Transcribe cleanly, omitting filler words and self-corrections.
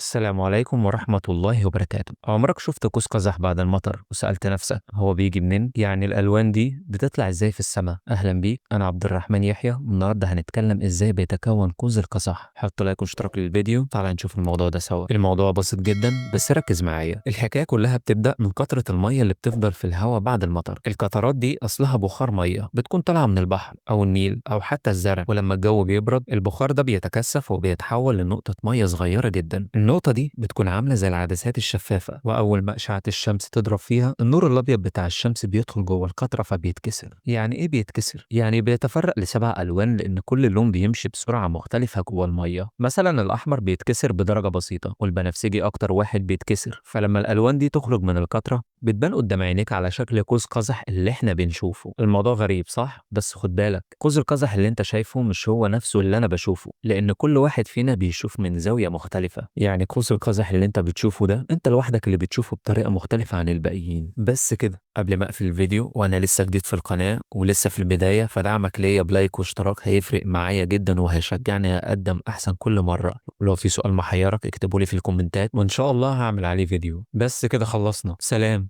السلام عليكم ورحمة الله وبركاته. عمرك شفت قوس قزح بعد المطر وسألت نفسك هو بيجي منين؟ يعني الألوان دي بتطلع ازاي في السماء؟ أهلا بيك، أنا عبد الرحمن يحيى، والنهاردة هنتكلم ازاي بيتكون قوس القزح. حط لايك واشتراك للفيديو، تعال نشوف الموضوع ده سوا. الموضوع بسيط جدا بس ركز معايا. الحكاية كلها بتبدأ من قطرة المية اللي بتفضل في الهواء بعد المطر. القطرات دي أصلها بخار مية بتكون طالعة من البحر أو النيل أو حتى الزرع، ولما الجو بيبرد البخار ده بيتكثف وبيتحول لنقطة مية صغيرة جدا. النقطة دي بتكون عاملة زي العدسات الشفافة، وأول ما أشعة الشمس تضرب فيها النور الأبيض بتاع الشمس بيدخل جوه القطرة فبيتكسر. يعني إيه بيتكسر؟ يعني بيتفرق لسبع ألوان لأن كل لون بيمشي بسرعة مختلفة جوه المية. مثلا الأحمر بيتكسر بدرجة بسيطة، والبنفسجي أكتر واحد بيتكسر. فلما الألوان دي تخرج من القطرة بتبان قدام عينيك على شكل قوس قزح اللي احنا بنشوفه. الموضوع غريب صح؟ بس خد بالك، قوس القزح اللي انت شايفه مش هو نفسه اللي انا بشوفه، لان كل واحد فينا بيشوف من زاوية مختلفة. يعني قوس القزح اللي انت بتشوفه ده انت لوحدك اللي بتشوفه بطريقة مختلفة عن الباقيين. بس كده. قبل ما اقفل الفيديو، وانا لسه جديد في القناة ولسه في البداية، فدعمك ليا بلايك واشتراك هيفرق معايا جدا وهيشجعني اقدم احسن كل مرة. ولو في سؤال محيرك اكتبولي في الكومنتات وان شاء الله هعمل عليه فيديو. بس كده خلصنا، سلام.